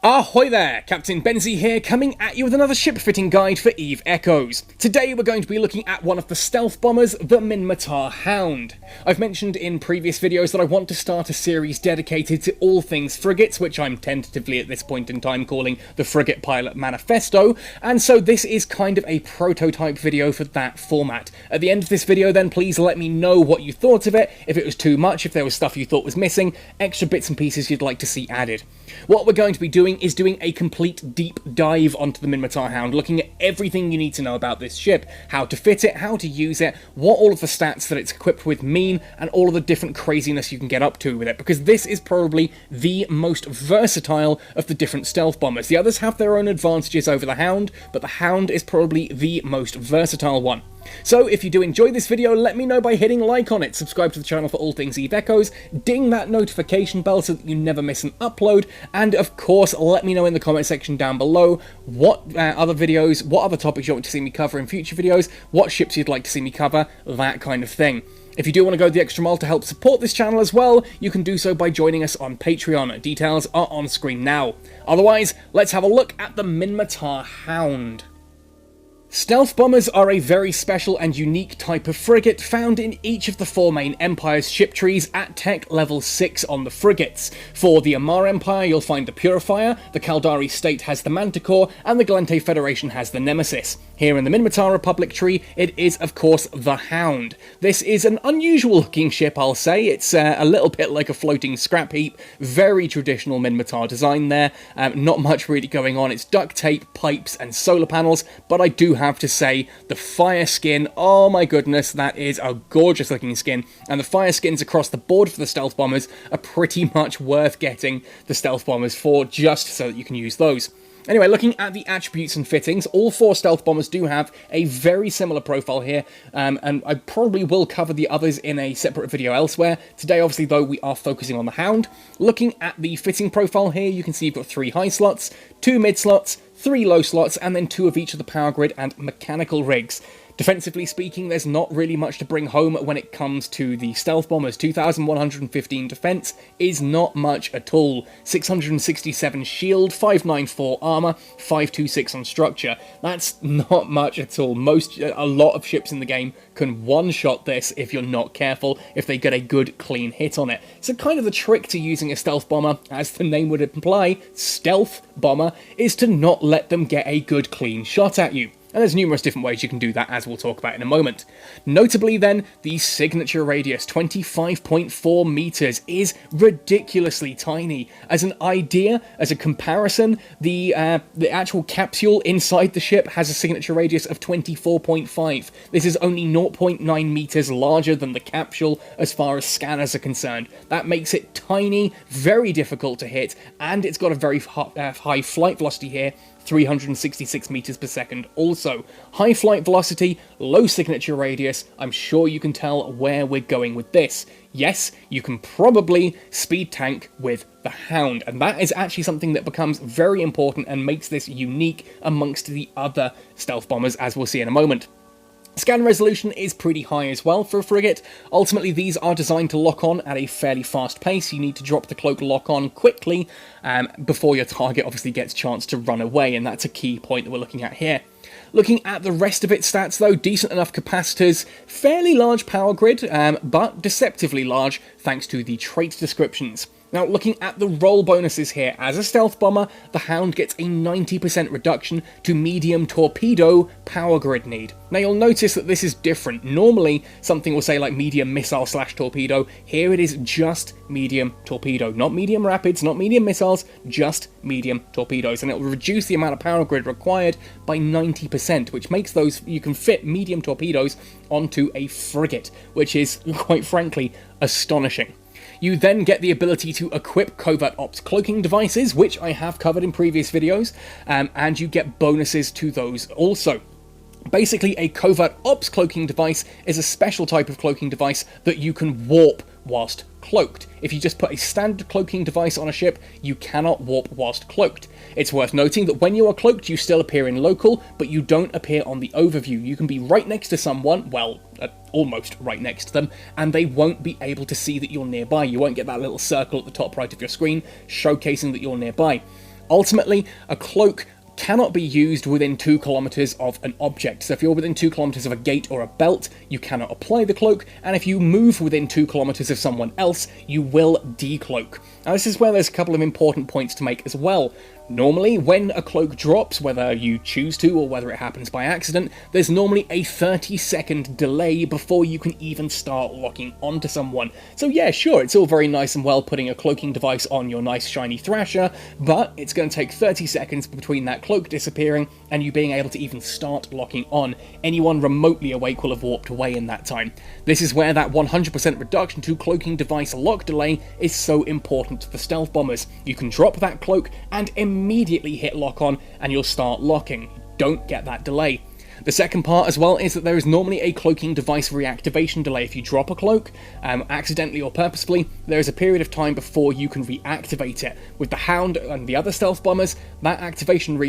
Ahoy there! Captain Benzie here, coming at you with another ship fitting guide for Eve Echoes. Today we're going to be looking at one of the stealth bombers, the Minmatar Hound. I've mentioned in previous videos that I want to start a series dedicated to all things frigates, which I'm tentatively at this point in time calling the Frigate Pilot Manifesto, and so this is kind of a prototype video for that format. At the end of this video then, please let me know what you thought of it, if it was too much, if there was stuff you thought was missing, extra bits and pieces you'd like to see added. What we're going to be doing is doing a complete deep dive onto the Minmatar Hound, looking at everything you need to know about this ship, how to fit it, how to use it, what all of the stats that it's equipped with mean, and all of the different craziness you can get up to with it, because this is probably the most versatile of the different stealth bombers. The others have their own advantages over the Hound, but the Hound is probably the most versatile one. So if you do enjoy this video, let me know by hitting like on it, subscribe to the channel for all things Eve Echoes, ding that notification bell so that you never miss an upload, and of course let me know in the comment section down below what other videos, what other topics you want to see me cover in future videos, what ships you'd like to see me cover, that kind of thing. If you do want to go the extra mile to help support this channel as well, you can do so by joining us on Patreon. Details are on screen now. Otherwise, let's have a look at the Minmatar Hound. Stealth bombers are a very special and unique type of frigate found in each of the four main empires' ship trees at tech level 6 on the frigates. For the Amar Empire you'll find the Purifier, the Caldari State has the Manticore, and the Galante Federation has the Nemesis. Here in the Minmatar Republic tree, it is of course the Hound. This is an unusual looking ship, I'll say. It's a little bit like a floating scrap heap, very traditional Minmatar design there, not much really going on. It's duct tape, pipes and solar panels, but I do have to say the fire skin, oh my goodness, that is a gorgeous looking skin, and the fire skins across the board for the stealth bombers are pretty much worth getting the stealth bombers for, just so that you can use those. Anyway, looking at the attributes and fittings, all four stealth bombers do have a very similar profile here, and I probably will cover the others in a separate video elsewhere. Today, obviously, though, we are focusing on the Hound. Looking at the fitting profile here, you can see you've got 3 high slots, 2 mid slots, 3 low slots, and then 2 of each of the power grid and mechanical rigs. Defensively speaking, there's not really much to bring home when it comes to the stealth bombers. 2,115 defense is not much at all. 667 shield, 594 armor, 526 on structure. That's not much at all. A lot of ships in the game can one-shot this if you're not careful, if they get a good clean hit on it. So kind of the trick to using a stealth bomber, as the name would imply, stealth bomber, is to not let them get a good clean shot at you. And there's numerous different ways you can do that, as we'll talk about in a moment. Notably then, the signature radius, 25.4 meters, is ridiculously tiny. As an idea, as a comparison, the actual capsule inside the ship has a signature radius of 24.5. This is only 0.9 meters larger than the capsule as far as scanners are concerned. That makes it tiny, very difficult to hit, and it's got a very high flight velocity here, 366 meters per second also. High flight velocity, low signature radius. I'm sure you can tell where we're going with this. Yes, you can probably speed tank with the Hound, and that is actually something that becomes very important and makes this unique amongst the other stealth bombers, as we'll see in a moment. Scan resolution is pretty high as well for a frigate. Ultimately, these are designed to lock on at a fairly fast pace. You need to drop the cloak lock on quickly before your target obviously gets a chance to run away, and that's a key point that we're looking at here. Looking at the rest of its stats though, decent enough capacitors, fairly large power grid, but deceptively large thanks to the trait descriptions. Now, looking at the roll bonuses here, as a stealth bomber, the Hound gets a 90% reduction to medium torpedo power grid need. Now, you'll notice that this is different. Normally, something will say like medium missile / torpedo. Here it is just medium torpedo. Not medium rapids, not medium missiles, just medium torpedoes. And it will reduce the amount of power grid required by 90%, which makes those, you can fit medium torpedoes onto a frigate, which is, quite frankly, astonishing. You then get the ability to equip covert ops cloaking devices, which I have covered in previous videos, and you get bonuses to those also. Basically, a covert ops cloaking device is a special type of cloaking device that you can warp whilst cloaked. If you just put a standard cloaking device on a ship, you cannot warp whilst cloaked. It's worth noting that when you are cloaked, you still appear in local, but you don't appear on the overview. You can be right next to someone, well, almost right next to them, and they won't be able to see that you're nearby. You won't get that little circle at the top right of your screen showcasing that you're nearby. Ultimately, a cloak cannot be used within 2 kilometers of an object. So if you're within 2 kilometers of a gate or a belt, you cannot apply the cloak, and if you move within 2 kilometers of someone else, you will decloak. Now this is where there's a couple of important points to make as well. Normally, when a cloak drops, whether you choose to or whether it happens by accident, there's normally a 30-second delay before you can even start locking onto someone. So yeah, sure, it's all very nice and well putting a cloaking device on your nice shiny Thrasher, but it's going to take 30 seconds between that cloak disappearing and you being able to even start locking on. Anyone remotely awake will have warped away in that time. This is where that 100% reduction to cloaking device lock delay is so important to the stealth bombers. You can drop that cloak and immediately hit lock on and you'll start locking. Don't get that delay. The second part as well is that there is normally a cloaking device reactivation delay. If you drop a cloak, accidentally or purposefully, there is a period of time before you can reactivate it. With the Hound and the other stealth bombers, that reactivation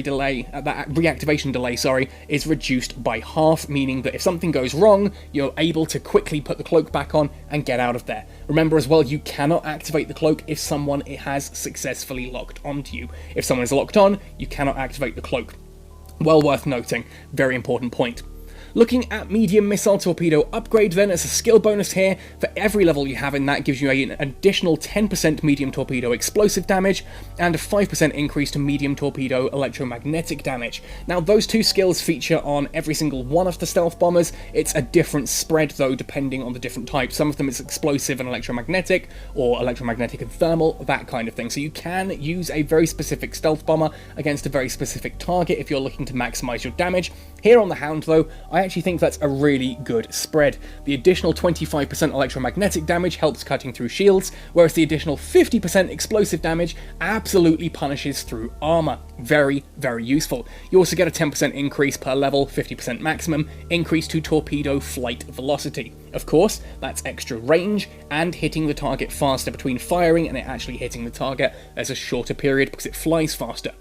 delay, is reduced by half, meaning that if something goes wrong, you're able to quickly put the cloak back on and get out of there. Remember as well, you cannot activate the cloak if someone has successfully locked onto you. If someone is locked on, you cannot activate the cloak. Well worth noting, very important point. Looking at medium missile torpedo upgrade then, as a skill bonus here, for every level you have in that gives you an additional 10% medium torpedo explosive damage and a 5% increase to medium torpedo electromagnetic damage. Now those two skills feature on every single one of the stealth bombers. It's a different spread though depending on the different types. Some of them it's explosive and electromagnetic, or electromagnetic and thermal, that kind of thing. So you can use a very specific stealth bomber against a very specific target if you're looking to maximize your damage. Here on the Hound though, I actually think that's a really good spread. The additional 25% electromagnetic damage helps cutting through shields, whereas the additional 50% explosive damage absolutely punishes through armor. Very, very useful. You also get a 10% increase per level, 50% maximum, increase to torpedo flight velocity. Of course, that's extra range and hitting the target faster. Between firing and it actually hitting the target, there's a shorter period because it flies faster.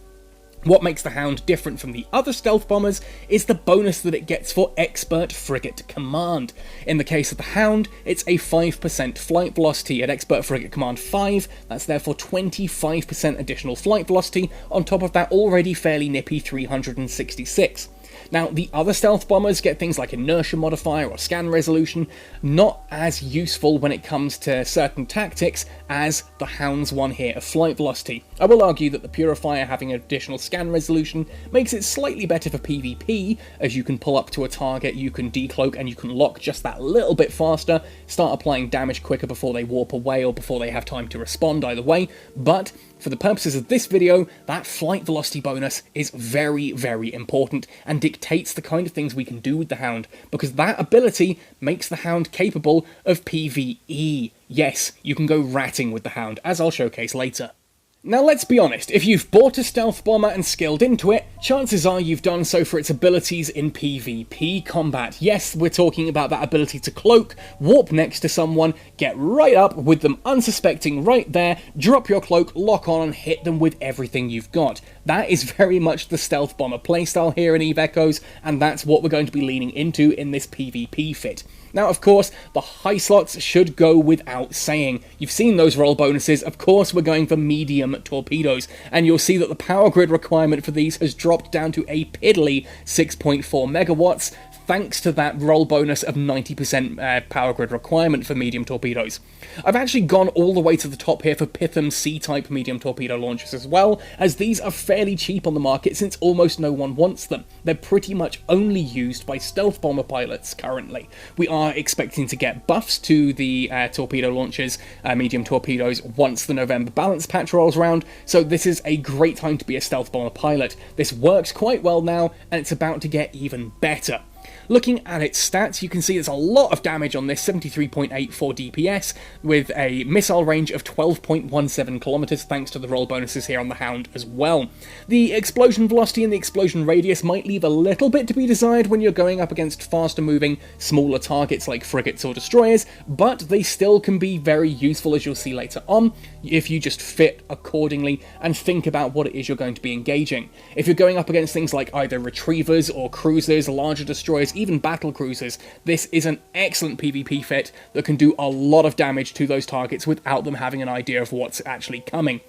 What makes the Hound different from the other stealth bombers is the bonus that it gets for Expert Frigate Command. In the case of the Hound, it's a 5% flight velocity. At Expert Frigate Command 5, that's therefore 25% additional flight velocity on top of that already fairly nippy 366. Now, the other stealth bombers get things like inertia modifier or scan resolution, not as useful when it comes to certain tactics as the Hound's one here of flight velocity. I will argue that the Purifier having additional scan resolution makes it slightly better for PvP, as you can pull up to a target, you can decloak, and you can lock just that little bit faster, start applying damage quicker before they warp away or before they have time to respond either way, but for the purposes of this video, that flight velocity bonus is very, very important and dictates the kind of things we can do with the Hound, because that ability makes the Hound capable of PvE. Yes, you can go ratting with the Hound, as I'll showcase later. Now let's be honest, if you've bought a stealth bomber and skilled into it, chances are you've done so for its abilities in PvP combat. Yes, we're talking about that ability to cloak, warp next to someone, get right up with them unsuspecting right there, drop your cloak, lock on and hit them with everything you've got. That is very much the stealth bomber playstyle here in EVE Echoes, and that's what we're going to be leaning into in this PvP fit. Now, of course, the high slots should go without saying. You've seen those roll bonuses. Of course, we're going for medium torpedoes, and you'll see that the power grid requirement for these has dropped down to a piddly 6.4 megawatts, thanks to that roll bonus of 90% power grid requirement for medium torpedoes. I've actually gone all the way to the top here for Pitham C-type medium torpedo launchers as well, as these are fairly cheap on the market since almost no one wants them. They're pretty much only used by stealth bomber pilots currently. We are expecting to get buffs to the torpedo launchers, medium torpedoes, once the November balance patch rolls around, so this is a great time to be a stealth bomber pilot. This works quite well now, and it's about to get even better. Looking at its stats, you can see there's a lot of damage on this, 73.84 DPS, with a missile range of 12.17 kilometers, thanks to the roll bonuses here on the Hound as well. The explosion velocity and the explosion radius might leave a little bit to be desired when you're going up against faster moving, smaller targets like frigates or destroyers, but they still can be very useful, as you'll see later on, if you just fit accordingly and think about what it is you're going to be engaging. If you're going up against things like either retrievers or cruisers, larger destroyers, even battle cruisers, this is an excellent PvP fit that can do a lot of damage to those targets without them having an idea of what's actually coming.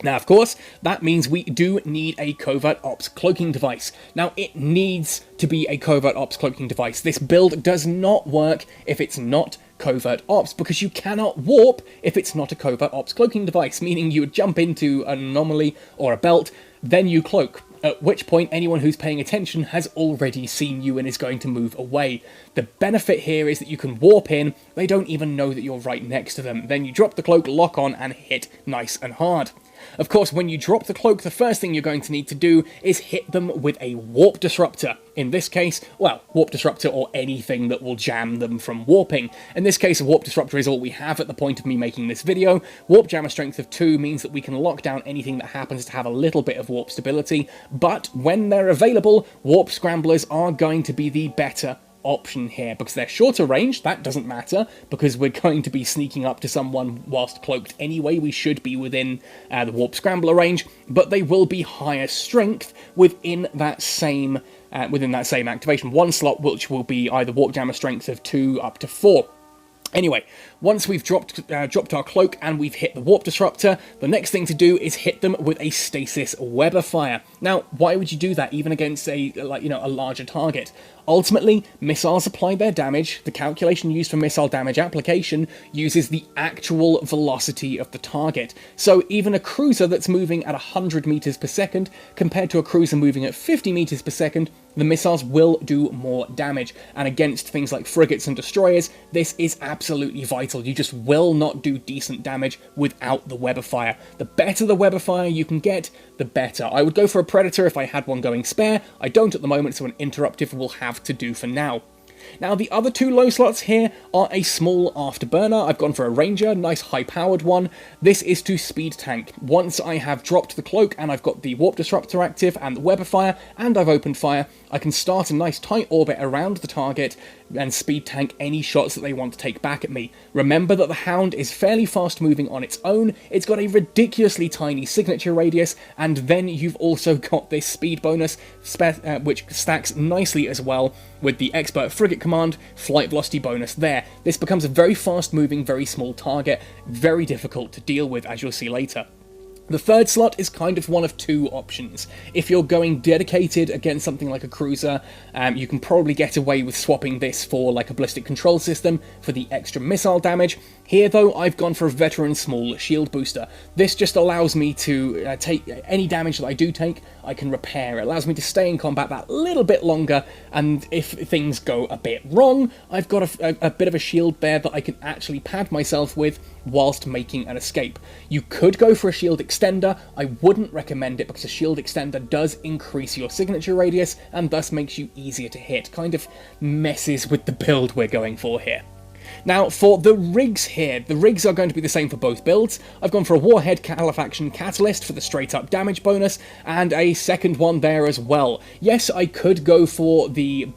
Now, of course, that means we do need a covert ops cloaking device. Now, it needs to be a covert ops cloaking device. This build does not work if it's not covert ops, because you cannot warp if it's not a covert ops cloaking device, meaning you would jump into an anomaly or a belt, then you cloak. At which point anyone who's paying attention has already seen you and is going to move away. The benefit here is that you can warp in, they don't even know that you're right next to them. Then you drop the cloak, lock on, and hit nice and hard. Of course, when you drop the cloak, the first thing you're going to need to do is hit them with a warp disruptor. In this case, well, warp disruptor or anything that will jam them from warping. In this case, a warp disruptor is all we have at the point of me making this video. Warp jammer strength of 2 means that we can lock down anything that happens to have a little bit of warp stability, but when they're available, warp scramblers are going to be the better option here, because they're shorter range. That doesn't matter, because we're going to be sneaking up to someone whilst cloaked anyway. We should be within the warp scrambler range, but they will be higher strength within that same activation. One slot which will be either warp jammer strength of 2 up to 4. Anyway, once we've dropped our cloak and we've hit the warp disruptor, the next thing to do is hit them with a stasis web of fire. Now, why would you do that even against a larger target? Ultimately, missiles apply their damage. The calculation used for missile damage application uses the actual velocity of the target. So even a cruiser that's moving at 100 meters per second compared to a cruiser moving at 50 meters per second, the missiles will do more damage. And against things like frigates and destroyers, this is absolutely vital. You just will not do decent damage without the web of fire. The better the web of fire you can get, the better. I would go for a Predator if I had one going spare. I don't at the moment, so an Interruptive will have to do for now. Now, the other two low slots here are a small afterburner. I've gone for a Ranger, nice high-powered one. This is to speed tank. Once I have dropped the cloak and I've got the warp disruptor active and the web of fire, and I've opened fire, I can start a nice tight orbit around the target and speed tank any shots that they want to take back at me. Remember that the Hound is fairly fast moving on its own, it's got a ridiculously tiny signature radius, and then you've also got this speed bonus, which stacks nicely as well with the expert frigate command flight velocity bonus there. This becomes a very fast moving, very small target, very difficult to deal with, as you'll see later. The third slot is kind of one of two options. If you're going dedicated against something like a cruiser, you can probably get away with swapping this for like a ballistic control system for the extra missile damage. Here though, I've gone for a veteran small shield booster. This just allows me to take any damage that I do take, I can repair. It allows me to stay in combat that little bit longer, and if things go a bit wrong, I've got a bit of a shield there that I can actually pad myself with whilst making an escape. You could go for a shield extender. I wouldn't recommend it because a shield extender does increase your signature radius and thus makes you easier to hit. Kind of messes with the build we're going for here. Now, for the rigs here, the rigs are going to be the same for both builds. I've gone for a Warhead Califaction Catalyst for the straight-up damage bonus, and a second one there as well. Yes, I could go for the the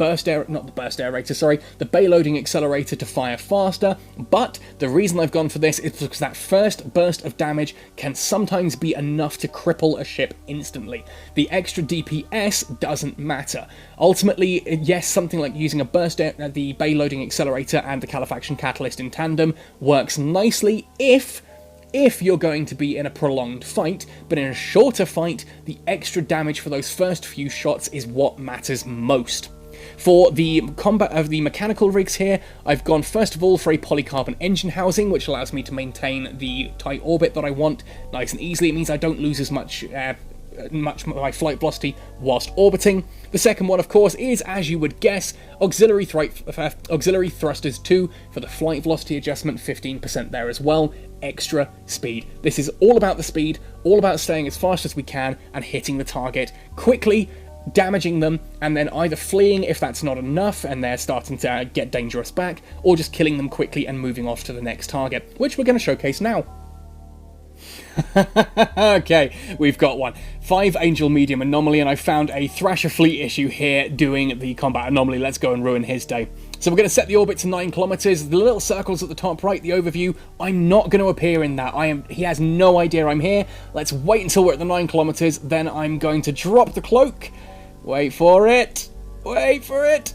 Bayloading Accelerator to fire faster, but the reason I've gone for this is because that first burst of damage can sometimes be enough to cripple a ship instantly. The extra DPS doesn't matter. Ultimately, yes, something like using the Bayloading Accelerator and the Califaction Catalyst in tandem works nicely if you're going to be in a prolonged fight, but in a shorter fight, the extra damage for those first few shots is what matters most. For the combat of the mechanical rigs here, I've gone first of all for a polycarbon engine housing, which allows me to maintain the tight orbit that I want nice and easily. It means I don't lose as much my flight velocity whilst orbiting. The second one, of course, is, as you would guess, auxiliary thrusters 2 for the flight velocity adjustment, 15% there as well, extra speed. This is all about the speed, all about staying as fast as we can and hitting the target quickly, damaging them, and then either fleeing if that's not enough and they're starting to get dangerous back, or just killing them quickly and moving off to the next target, which we're going to showcase now. Okay, we've got one. 5 Angel Medium Anomaly, and I found a Thrasher Fleet issue here doing the Combat Anomaly. Let's go and ruin his day. So we're going to set the orbit to 9 kilometers. The little circles at the top right, the overview, I'm not going to appear in that. He has no idea I'm here. Let's wait until we're at the 9 kilometers, then I'm going to drop the cloak. Wait for it. Wait for it.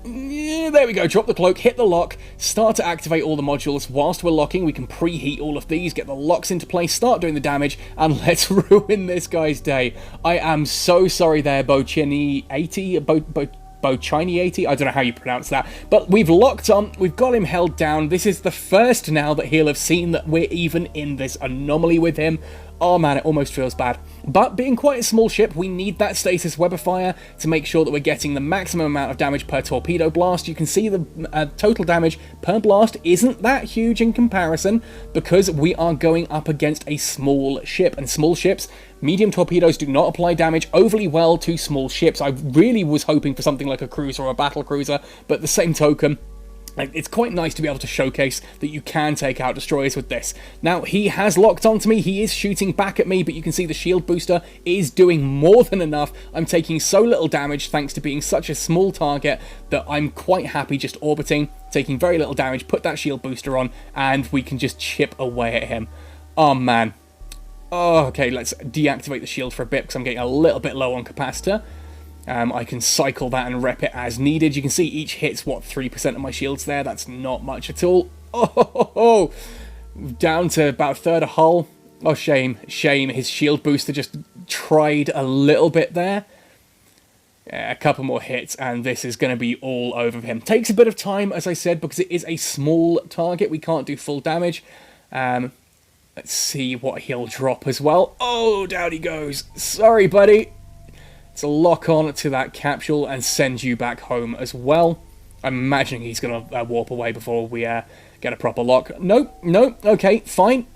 Yeah, there we go, drop the cloak, hit the lock, start to activate all the modules. Whilst we're locking, we can preheat all of these, get the locks into place, start doing the damage, and let's ruin this guy's day. I am so sorry there, Bochini80, Bochini80, I don't know how you pronounce that, but we've locked on, we've got him held down. This is the first now that he'll have seen that we're even in this anomaly with him. Oh man, it almost feels bad. But being quite a small ship, we need that stasis web of fire to make sure that we're getting the maximum amount of damage per torpedo blast. You can see the total damage per blast isn't that huge in comparison because we are going up against a small ship. And small ships, medium torpedoes do not apply damage overly well to small ships. I really was hoping for something like a cruiser or a battle cruiser, but the same token, it's quite nice to be able to showcase that you can take out destroyers with this. Now, he has locked onto me, he is shooting back at me, but you can see the shield booster is doing more than enough. I'm taking so little damage thanks to being such a small target that I'm quite happy just orbiting, taking very little damage, put that shield booster on, and we can just chip away at him. Oh man. Oh, okay, let's deactivate the shield for a bit because I'm getting a little bit low on capacitor. I can cycle that and rep it as needed. You can see each hit's, what, 3% of my shields there? That's not much at all. Oh, down to about a third of hull. Oh, shame. Shame. His shield booster just tried a little bit there. Yeah, a couple more hits, and this is going to be all over him. Takes a bit of time, as I said, because it is a small target. We can't do full damage. Let's see what he'll drop as well. Oh, down he goes. Sorry, buddy. To lock on to that capsule and send you back home as well. I'm imagining he's going to warp away before we get a proper lock. Nope, okay, fine.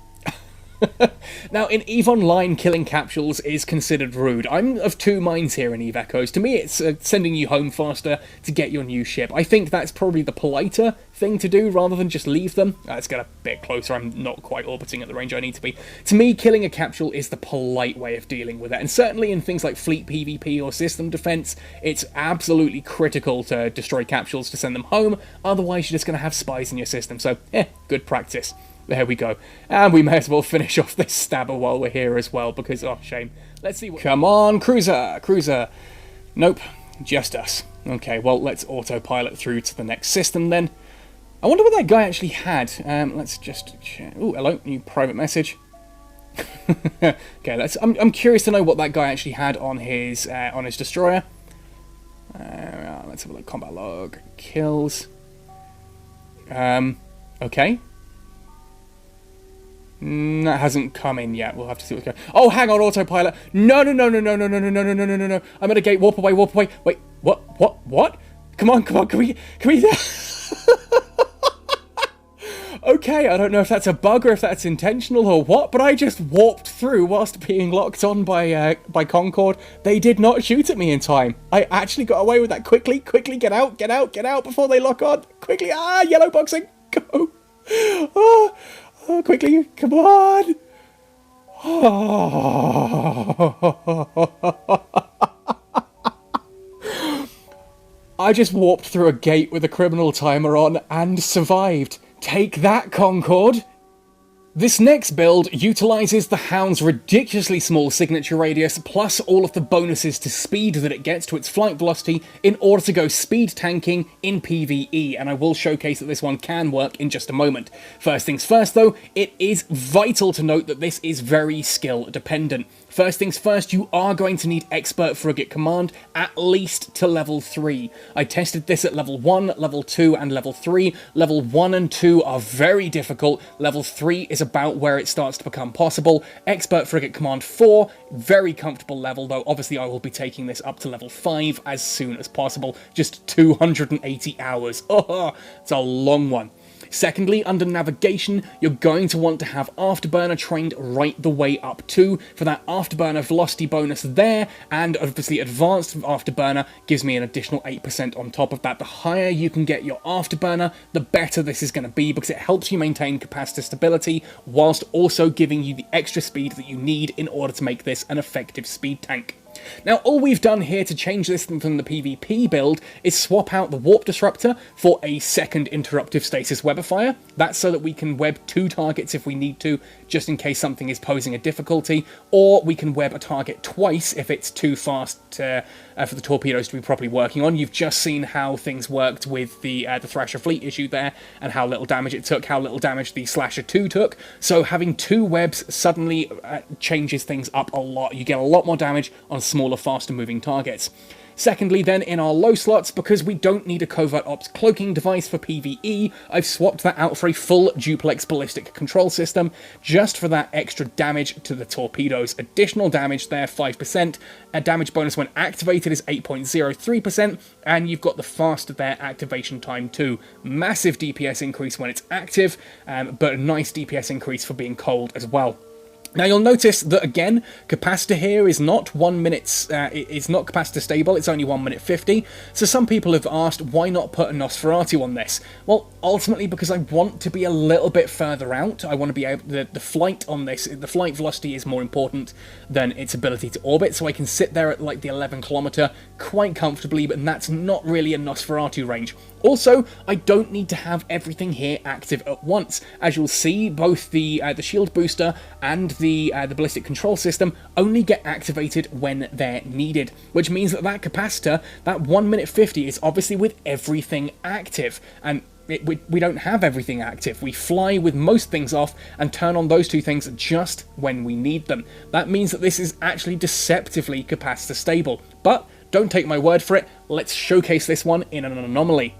Now, in EVE Online, killing capsules is considered rude. I'm of two minds here in EVE Echoes. To me, it's sending you home faster to get your new ship. I think that's probably the politer thing to do, rather than just leave them. Let's get a bit closer. I'm not quite orbiting at the range I need to be. To me, killing a capsule is the polite way of dealing with it. And certainly in things like fleet PvP or system defense, it's absolutely critical to destroy capsules to send them home. Otherwise, you're just going to have spies in your system. So, good practice. There we go. And we may as well finish off this stabber while we're here as well, because, oh, shame. Let's see what... Come on, cruiser! Cruiser! Nope, just us. Okay, well, let's autopilot through to the next system then. I wonder what that guy actually had. Let's just check. Ooh, hello, new private message. Okay, I'm curious to know what that guy actually had on his destroyer. Let's have a look. Combat log. Kills. Okay. That hasn't come in yet. We'll have to see what's going on. Oh, hang on, autopilot. No. I'm at a gate. Warp away. Wait, what? Come on, can we... Okay, I don't know if that's a bug or if that's intentional or what, but I just warped through whilst being locked on by Concord. They did not shoot at me in time. I actually got away with that. Quickly, get out before they lock on. Quickly, yellow boxing, go. Oh, quickly, come on. I just warped through a gate with a criminal timer on and survived. Take that, Concord! This next build utilises the Hound's ridiculously small signature radius, plus all of the bonuses to speed that it gets to its flight velocity in order to go speed tanking in PvE, and I will showcase that this one can work in just a moment. First things first though, it is vital to note that this is very skill dependent. First things first, you are going to need Expert Frigate Command at least to level 3. I tested this at level 1, level 2 and level 3. Level 1 and 2 are very difficult, level 3 is about where it starts to become possible. Expert Frigate Command 4, very comfortable level, though obviously I will be taking this up to level 5 as soon as possible. Just 280 hours. Oh, it's a long one. Secondly, under navigation, you're going to want to have Afterburner trained right the way up too, for that Afterburner velocity bonus there, and obviously Advanced Afterburner gives me an additional 8% on top of that. The higher you can get your Afterburner, the better this is going to be, because it helps you maintain capacitor stability, whilst also giving you the extra speed that you need in order to make this an effective speed tank. Now, all we've done here to change this from the PvP build is swap out the Warp Disruptor for a second Interruptive Stasis Webifier. That's so that we can web 2 targets if we need to, just in case something is posing a difficulty, or we can web a target twice if it's too fast for the torpedoes to be properly working on. You've just seen how things worked with the Thrasher fleet issue there, and how little damage it took, how little damage the Slasher 2 took. So having 2 webs suddenly changes things up a lot. You get a lot more damage on smaller, faster moving targets. Secondly then, in our low slots, because we don't need a Covert Ops cloaking device for PvE, I've swapped that out for a full duplex ballistic control system, just for that extra damage to the torpedoes. Additional damage there, 5%, a damage bonus when activated is 8.03%, and you've got the faster there activation time too. Massive DPS increase when it's active, but a nice DPS increase for being cold as well. Now you'll notice that again, capacitor here is not 1 minute, it's not capacitor stable, it's only 1 minute 50, so some people have asked why not put a Nosferatu on this? Well, ultimately because I want to be a little bit further out. I want to be able, the flight on this, the flight velocity is more important than its ability to orbit, so I can sit there at like the 11 kilometer quite comfortably, but that's not really a Nosferatu range. Also, I don't need to have everything here active at once. As you'll see, both the shield booster and the ballistic control system only get activated when they're needed, which means that that capacitor, that 1 minute 50, is obviously with everything active, and we don't have everything active. We fly with most things off and turn on those 2 things just when we need them. That means that this is actually deceptively capacitor stable, but don't take my word for it. Let's showcase this one in an anomaly.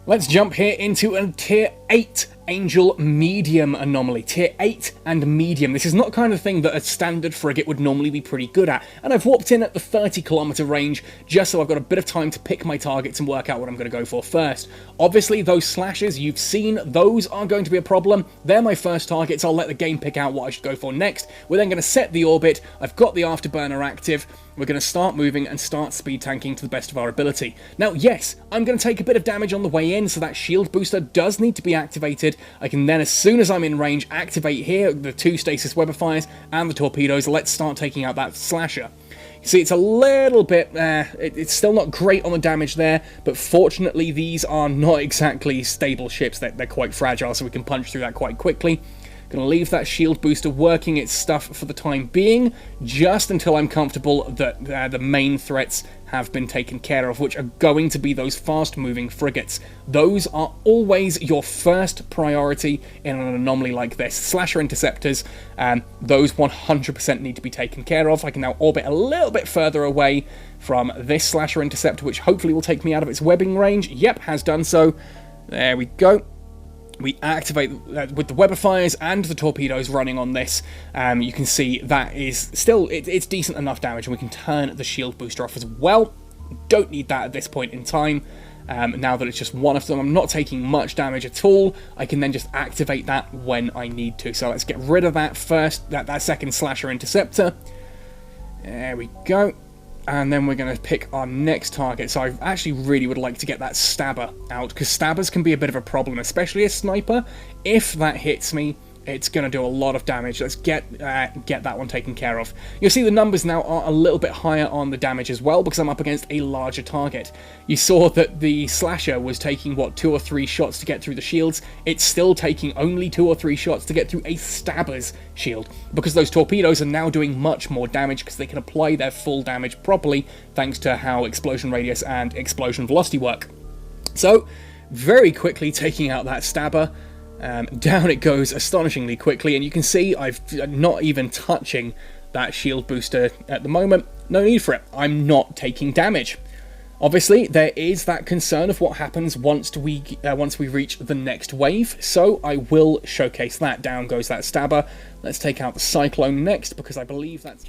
Let's jump here into a Tier 8 Angel Medium anomaly. Tier 8 and Medium. This is not the kind of thing that a standard frigate would normally be pretty good at, and I've warped in at the 30 kilometer range just so I've got a bit of time to pick my targets and work out what I'm going to go for first. Obviously, those slashes you've seen, those are going to be a problem. They're my first targets. I'll let the game pick out what I should go for next. We're then going to set the orbit. I've got the afterburner active. We're going to start moving and start speed tanking to the best of our ability. Now, yes, I'm going to take a bit of damage on the way in, so that shield booster does need to be activated. I can then, as soon as I'm in range, activate here the 2 stasis webifiers and the torpedoes. Let's start taking out that slasher. You see, it's a little bit, it's still not great on the damage there, but fortunately these are not exactly stable ships. They're quite fragile, so we can punch through that quite quickly. Going to leave that shield booster working its stuff for the time being, just until I'm comfortable that the main threats have been taken care of, which are going to be those fast-moving frigates. Those are always your first priority in an anomaly like this. Slasher interceptors, those 100% need to be taken care of. I can now orbit a little bit further away from this slasher interceptor, which hopefully will take me out of its webbing range. Yep, has done so. There we go. We activate with the webifiers and the torpedoes running on this. You can see that is still, it's decent enough damage, and we can turn the shield booster off as well. Don't need that at this point in time. Now that it's just one of them, I'm not taking much damage at all. I can then just activate that when I need to. So let's get rid of that first, that second slasher interceptor. There we go. And then we're going to pick our next target. So I actually really would like to get that stabber out, because stabbers can be a bit of a problem, especially a sniper. If that hits me, it's going to do a lot of damage. Let's get that one taken care of. You'll see the numbers now are a little bit higher on the damage as well, because I'm up against a larger target. You saw that the slasher was taking, what, 2 or 3 shots to get through the shields. It's still taking only 2 or 3 shots to get through a stabber's shield, because those torpedoes are now doing much more damage, because they can apply their full damage properly, thanks to how explosion radius and explosion velocity work. So, very quickly taking out that stabber. Down it goes astonishingly quickly, and you can see I'm not even touching that shield booster at the moment. No need for it. I'm not taking damage. Obviously, there is that concern of what happens once we reach the next wave, so I will showcase that. Down goes that stabber. Let's take out the Cyclone next, because I believe that's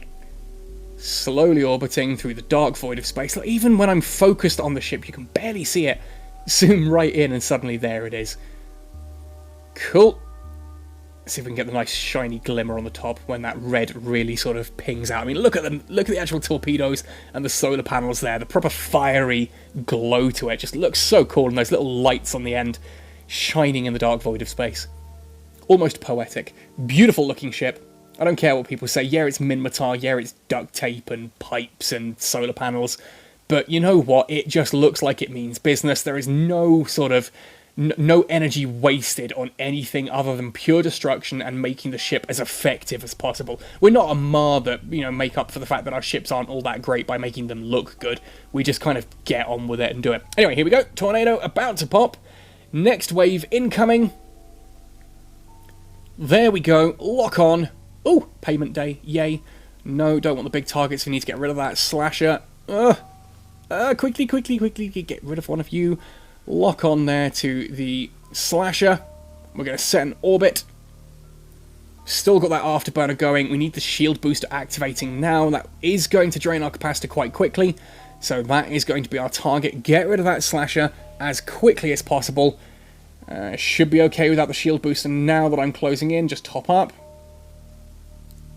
slowly orbiting through the dark void of space. Like, even when I'm focused on the ship, you can barely see it. Zoom right in, and suddenly there it is. Cool. Let's see if we can get the nice shiny glimmer on the top when that red really sort of pings out. I mean, look at them. Look at the actual torpedoes and the solar panels there. The proper fiery glow to it. Just looks so cool, and those little lights on the end shining in the dark void of space. Almost poetic. Beautiful looking ship. I don't care what people say. Yeah, it's Minmatar. Yeah, it's duct tape and pipes and solar panels. But you know what? It just looks like it means business. There is no sort of... no energy wasted on anything other than pure destruction and making the ship as effective as possible. We're not a Mar that, make up for the fact that our ships aren't all that great by making them look good. We just kind of get on with it and do it. Anyway, here we go. Tornado about to pop. Next wave incoming. There we go. Lock on. Oh, payment day. Yay. No, don't want the big targets. We need to get rid of that slasher. Quickly, get rid of one of you. Lock on there to the slasher. We're going to set an orbit. Still got that afterburner going. We need the shield booster activating now. That is going to drain our capacitor quite quickly. So that is going to be our target. Get rid of that slasher as quickly as possible. Should be okay without the shield booster now that I'm closing in. Just top up.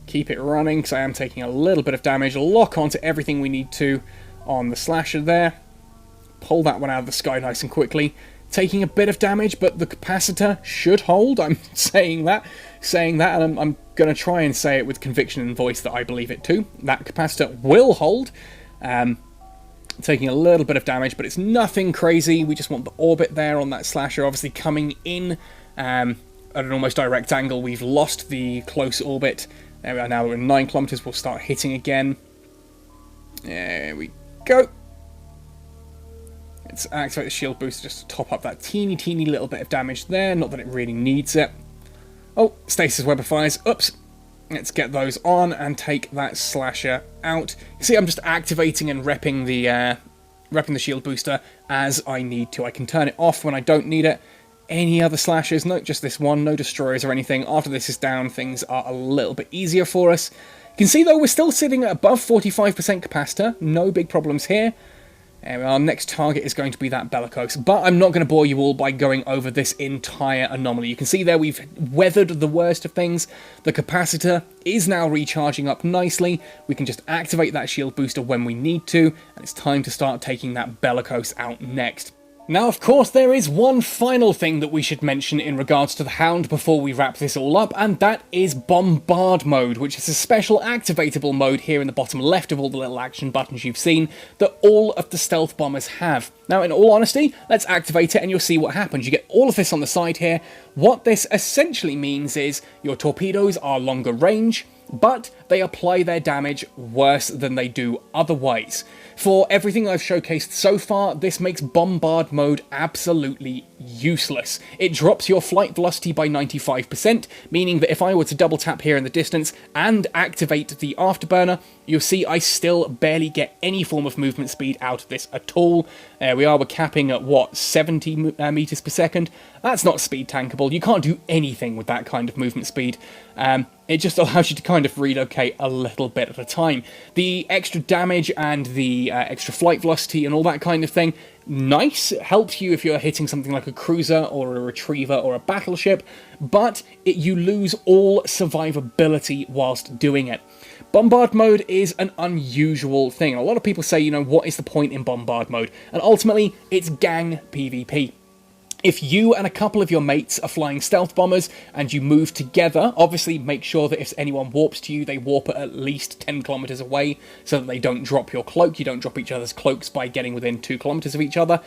Keep it running because I am taking a little bit of damage. Lock onto everything we need to on the slasher there. Pull that one out of the sky nice and quickly. Taking a bit of damage, but the capacitor should hold. I'm saying that, and I'm going to try and say it with conviction and voice that I believe it too. That capacitor will hold. Taking a little bit of damage, but it's nothing crazy. We just want the orbit there on that slasher, obviously coming in at an almost direct angle. We've lost the close orbit. There we are. Now we're in 9 kilometers. We'll start hitting again. There we go. Let's activate the shield booster just to top up that teeny little bit of damage there. Not that it really needs it. Oh, stasis webifiers. Oops. Let's get those on and take that slasher out. You see, I'm just activating and repping the shield booster as I need to. I can turn it off when I don't need it. Any other slashers? No, just this one. No destroyers or anything. After this is down, things are a little bit easier for us. You can see, though, we're still sitting at above 45% capacitor. No big problems here. Our next target is going to be that Bellicose, but I'm not going to bore you all by going over this entire anomaly. You can see there we've weathered the worst of things. The capacitor is now recharging up nicely. We can just activate that shield booster when we need to, and it's time to start taking that Bellicose out next. Now, of course, there is one final thing that we should mention in regards to the Hound before we wrap this all up, and that is Bombard mode, which is a special activatable mode here in the bottom left of all the little action buttons you've seen that all of the stealth bombers have. Now, in all honesty, let's activate it and you'll see what happens. You get all of this on the side here. What this essentially means is your torpedoes are longer range, but they apply their damage worse than they do otherwise. For everything I've showcased so far, this makes Bombard mode absolutely useless. It drops your flight velocity by 95%, meaning that if I were to double tap here in the distance and activate the afterburner, you'll see I still barely get any form of movement speed out of this at all. We're capping at, what, 70 meters per second? That's not speed tankable. You can't do anything with that kind of movement speed. It just allows you to kind of relocate a little bit at a time. The extra damage and the extra flight velocity and all that kind of thing, nice. It helps you if you're hitting something like a cruiser or a retriever or a battleship, but you lose all survivability whilst doing it. Bombard mode is an unusual thing. A lot of people say, what is the point in Bombard mode? And ultimately, it's gang PvP. If you and a couple of your mates are flying stealth bombers and you move together, obviously make sure that if anyone warps to you, they warp at least 10 kilometers away so that they don't drop your cloak. You don't drop each other's cloaks by getting within 2 kilometers of each other.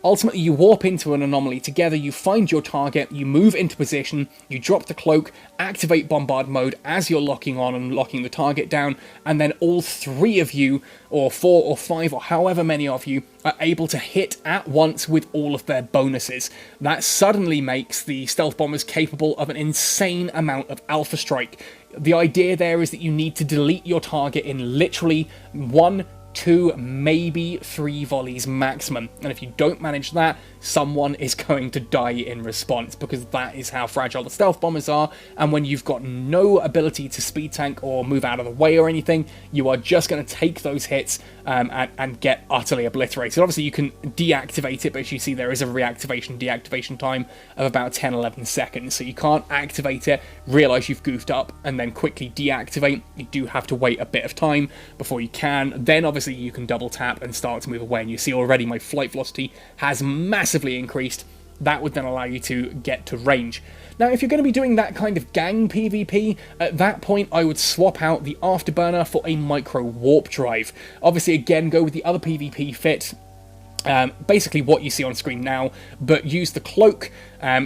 Ultimately, you warp into an anomaly together, you find your target, you move into position, you drop the cloak, activate Bombard mode as you're locking on and locking the target down, and then all 3 of you, or 4 or 5 or however many of you, are able to hit at once with all of their bonuses. That suddenly makes the stealth bombers capable of an insane amount of alpha strike. The idea there is that you need to delete your target in literally 1, 2, maybe 3 volleys maximum, and if you don't manage that, someone is going to die in response, because that is how fragile the stealth bombers are. And when you've got no ability to speed tank or move out of the way or anything, you are just going to take those hits and get utterly obliterated. Obviously you can deactivate it, but as you see, there is a reactivation deactivation time of about 10-11 seconds, so you can't activate it, realize you've goofed up, and then quickly deactivate. You do have to wait a bit of time before you can. Then obviously you can double tap and start to move away, and you see already my flight velocity has massively increased. that would then allow you to get to range. Now, if you're going to be doing that kind of gang PvP, at that point I would swap out the Afterburner for a micro warp drive. Obviously, again, go with the other PvP fit, basically what you see on screen now, but use the cloak,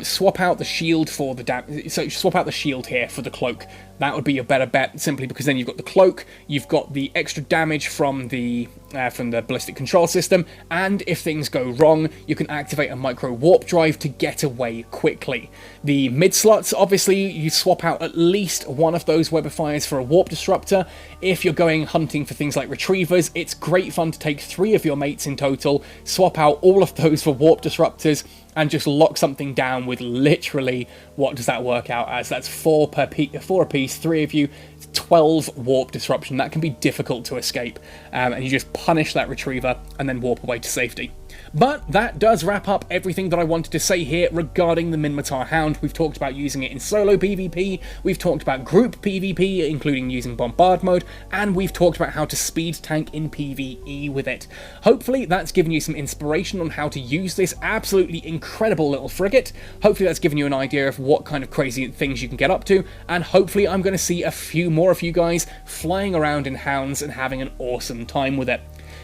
swap out the shield for the so swap out the shield here for the cloak. That would be a better bet, simply because then you've got the cloak, you've got the extra damage from the ballistic control system, and if things go wrong, you can activate a micro warp drive to get away quickly. The mid slots, obviously, you swap out at least one of those webifiers for a warp disruptor. If you're going hunting for things like retrievers, it's great fun to take 3 of your mates in total, swap out all of those for warp disruptors, and just lock something down with literally, what does that work out as? That's 4 apiece, 3 of you, 12 warp disruption. That can be difficult to escape, and you just punish that retriever and then warp away to safety. But that does wrap up everything that I wanted to say here regarding the Minmatar Hound. We've talked about using it in solo PvP, we've talked about group PvP, including using Bombard mode, and we've talked about how to speed tank in PvE with it. Hopefully that's given you some inspiration on how to use this absolutely incredible little frigate. Hopefully that's given you an idea of what kind of crazy things you can get up to, and hopefully I'm going to see a few more of you guys flying around in Hounds and having an awesome time with it.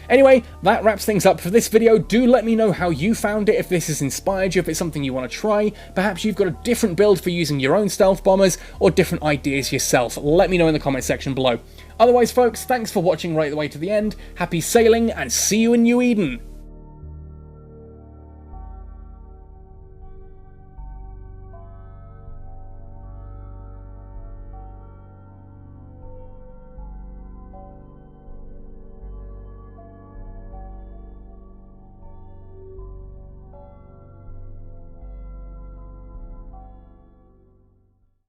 Anyway, that wraps things up for this video. Do let me know how you found it, if this has inspired you, if it's something you want to try. Perhaps you've got a different build for using your own stealth bombers, or different ideas yourself. Let me know in the comment section below. Otherwise, folks, thanks for watching right the way to the end. Happy sailing, and see you in New Eden!